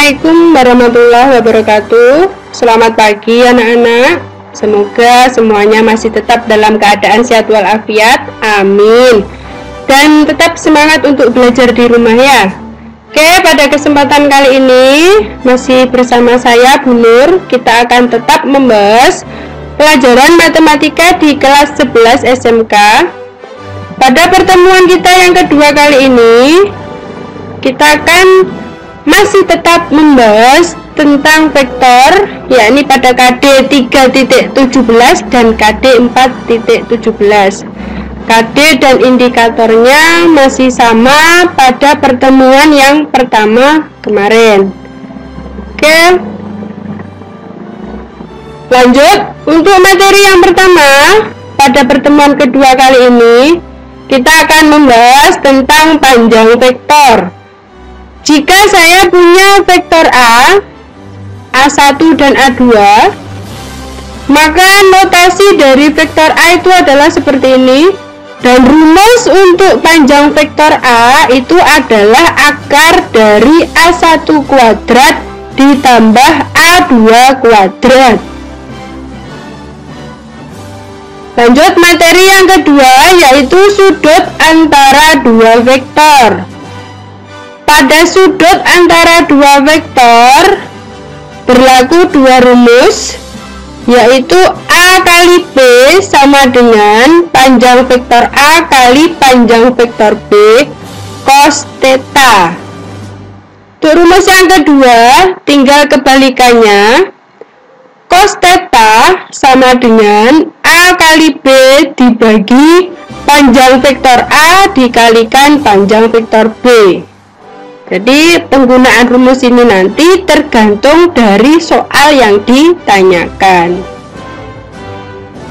Assalamualaikum warahmatullahi wabarakatuh. Selamat pagi anak-anak. Semoga semuanya masih tetap dalam keadaan sehat walafiat. Amin. Dan tetap semangat untuk belajar di rumah ya. Oke, pada kesempatan kali ini masih bersama saya Bu Nur. Kita akan tetap membahas pelajaran matematika di kelas 11 SMK. Pada pertemuan kita yang kedua kali ini, kita akan masih tetap membahas tentang vektor, yakni pada KD 3.17 dan KD 4.17. KD dan indikatornya masih sama pada pertemuan yang pertama kemarin. Oke, lanjut untuk materi yang pertama. Pada pertemuan kedua kali ini kita akan membahas tentang panjang vektor. Jika saya punya vektor A1 dan A2, maka notasi dari vektor A itu adalah seperti ini. Dan rumus untuk panjang vektor A itu adalah akar dari A1 kuadrat ditambah A2 kuadrat. Lanjut materi yang kedua, yaitu sudut antara dua vektor. Pada sudut antara dua vektor berlaku dua rumus, yaitu A kali B sama dengan panjang vektor A kali panjang vektor B cos theta. Untuk rumus yang kedua tinggal kebalikannya, cos theta sama dengan A kali B dibagi panjang vektor A dikalikan panjang vektor B. Jadi penggunaan rumus ini nanti tergantung dari soal yang ditanyakan.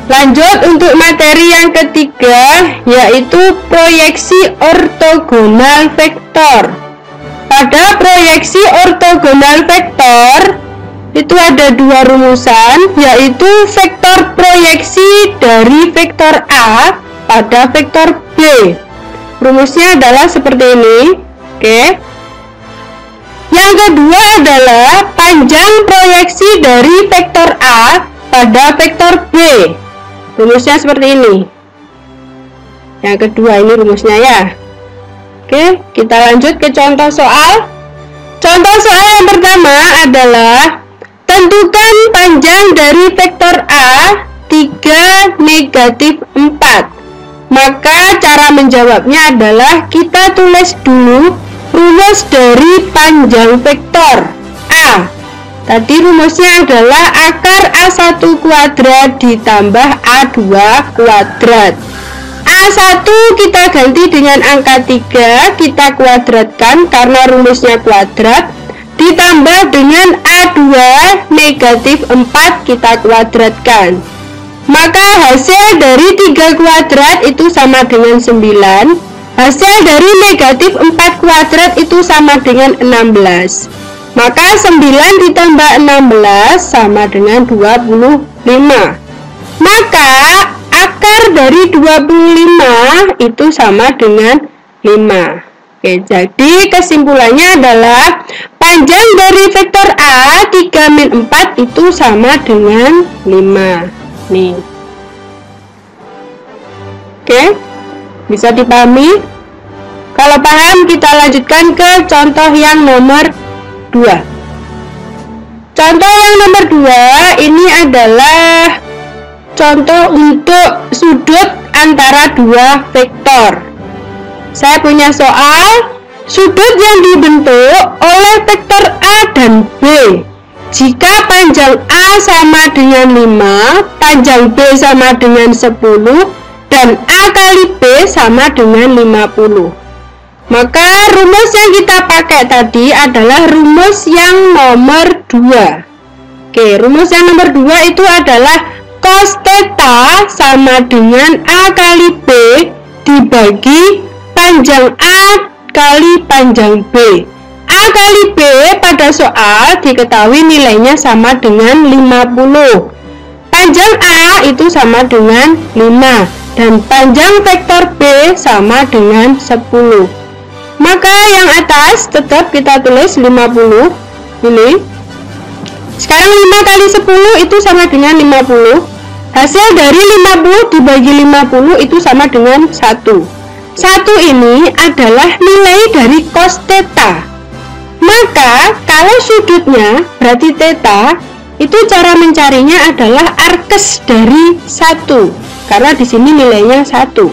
Lanjut untuk materi yang ketiga, yaitu proyeksi ortogonal vektor. Pada proyeksi ortogonal vektor itu ada dua rumusan, yaitu vektor proyeksi dari vektor A pada vektor B. Rumusnya adalah seperti ini. Oke. Yang kedua adalah panjang proyeksi dari vektor A pada vektor B. Rumusnya seperti ini. Yang kedua ini rumusnya ya. Oke, kita lanjut ke contoh soal. Contoh soal yang pertama adalah tentukan panjang dari vektor A 3, negatif 4. Maka cara menjawabnya adalah kita tulis dulu rumus dari panjang vektor A. Tadi rumusnya adalah akar A1 kuadrat ditambah A2 kuadrat. A1 kita ganti dengan angka 3, kita kuadratkan karena rumusnya kuadrat, ditambah dengan A2 negatif 4 kita kuadratkan. Maka hasil dari 3 kuadrat itu sama dengan 9. Hasil dari negatif 4 kuadrat itu sama dengan 16. Maka 9 ditambah 16 sama dengan 25. Maka akar dari 25 itu sama dengan 5. Oke, jadi kesimpulannya adalah panjang dari vektor A 3 min 4 itu sama dengan 5. Nih. Oke, bisa dipahami? Kalau paham, kita lanjutkan ke contoh yang nomor 2. Contoh yang nomor 2 ini adalah contoh untuk sudut antara dua vektor. Saya punya soal sudut yang dibentuk oleh vektor A dan B. Jika panjang A sama dengan 5, panjang B sama dengan 10, dan A kali B sama dengan 50. Maka rumus yang kita pakai tadi adalah rumus yang nomor 2. Oke, rumus yang nomor 2 itu adalah cos theta sama dengan A kali B dibagi panjang A kali panjang B. A kali B pada soal diketahui nilainya sama dengan 50. Panjang A itu sama dengan 5 dan panjang vektor B sama dengan 10. Maka yang atas tetap kita tulis 50. Ini. Sekarang 5 kali 10 itu sama dengan 50. Hasil dari 50 dibagi 50 itu sama dengan 1. 1 ini adalah nilai dari cos theta. Maka kalau sudutnya berarti theta, itu cara mencarinya adalah arkes dari 1. Karena di sini nilainya 1.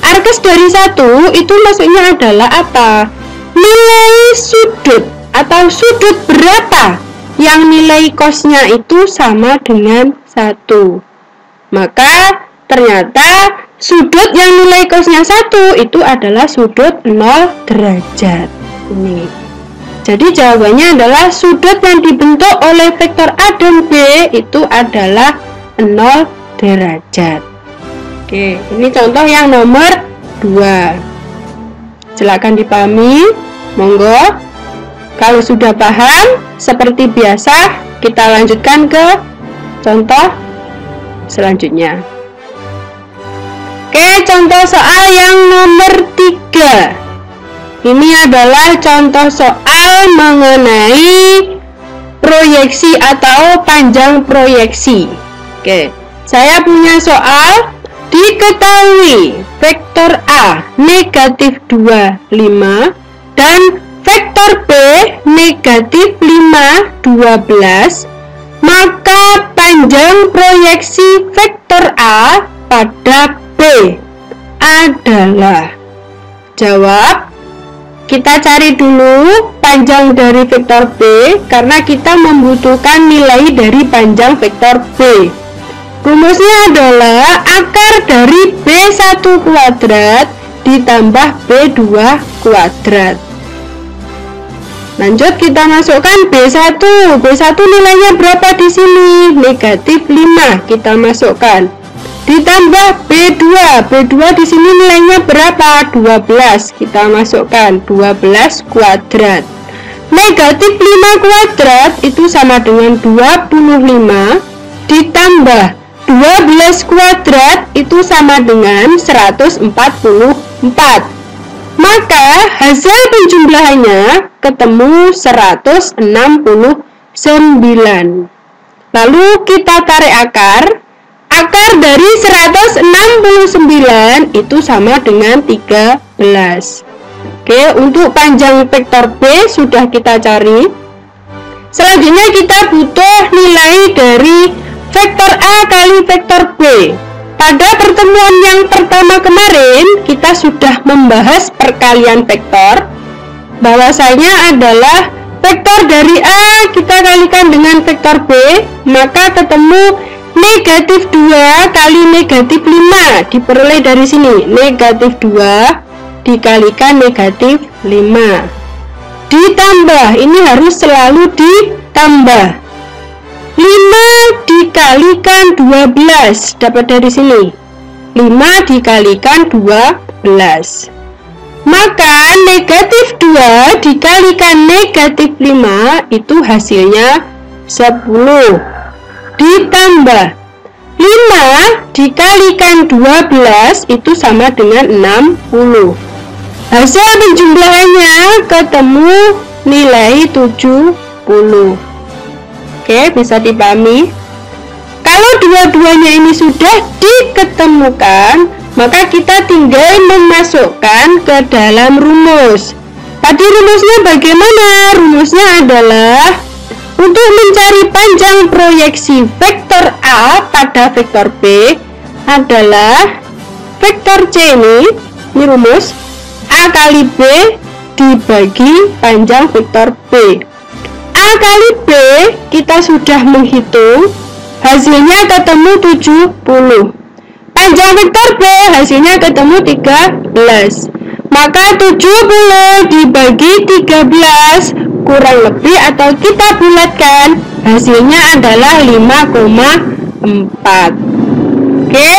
Arkes dari 1 itu maksudnya adalah apa? Nilai sudut atau sudut berapa yang nilai cosnya itu sama dengan 1. Maka ternyata sudut yang nilai cosnya 1 itu adalah sudut 0 derajat. Ini. Jadi jawabannya adalah sudut yang dibentuk oleh vektor A dan B itu adalah 0 derajat. Oke, ini contoh yang nomor 2. Silakan dipahami, monggo. Kalau sudah paham, seperti biasa kita lanjutkan ke contoh selanjutnya. Oke, contoh soal yang nomor 3. Ini adalah contoh soal mengenai proyeksi atau panjang proyeksi. Oke, saya punya soal. Diketahui vektor A negatif 2, 5 dan vektor B negatif 5, 12, maka panjang proyeksi vektor A pada B adalah. Jawab. Kita cari dulu panjang dari vektor B karena kita membutuhkan nilai dari panjang vektor B. Rumusnya adalah akar dari B1 kuadrat ditambah B2 kuadrat. Lanjut kita masukkan B1. B1 nilainya berapa di sini? Negatif 5 kita masukkan. Ditambah B2. B2 di sini nilainya berapa? 12. Kita masukkan 12 kuadrat. Negatif 5 kuadrat itu sama dengan 25 ditambah 12 kuadrat itu sama dengan 144. Maka hasil penjumlahannya ketemu 169. Lalu kita tarik akar. Akar dari 169 itu sama dengan 13. Oke, untuk panjang vektor B sudah kita cari. Selanjutnya kita butuh nilai dari vektor A kali vektor B. Pada pertemuan yang pertama kemarin, kita sudah membahas perkalian vektor. Bahwasanya adalah vektor dari A kita kalikan dengan vektor B, maka ketemu negatif 2 kali negatif 5. Diperoleh dari sini, negatif 2 dikalikan negatif 5. Ditambah, ini harus selalu ditambah. 5 dikalikan 12 dapat dari sini 5 dikalikan 12, maka negatif 2 dikalikan negatif 5 itu hasilnya 10. Ditambah 5 dikalikan 12 itu sama dengan 60. Hasil penjumlahannya ketemu nilai 70. Oke, bisa dipahami. Kalau dua-duanya ini sudah diketemukan, maka kita tinggal memasukkan ke dalam rumus. Tadi rumusnya bagaimana? Rumusnya adalah untuk mencari panjang proyeksi vektor A pada vektor B adalah vektor C ini rumus A kali B dibagi panjang vektor B. A kali B kita sudah menghitung, hasilnya ketemu 70. Panjang vektor B hasilnya ketemu 13. Maka 70 dibagi 13 kurang lebih atau kita bulatkan, hasilnya adalah 5,4. Oke.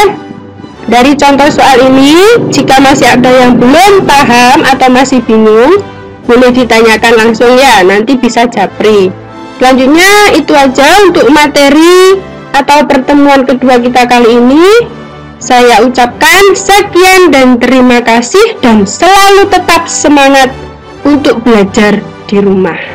Dari contoh soal ini, jika masih ada yang belum paham atau masih bingung, boleh ditanyakan langsung ya, nanti bisa japri. Selanjutnya itu aja untuk materi atau pertemuan kedua kita kali ini. Saya ucapkan sekian dan terima kasih, dan selalu tetap semangat untuk belajar di rumah.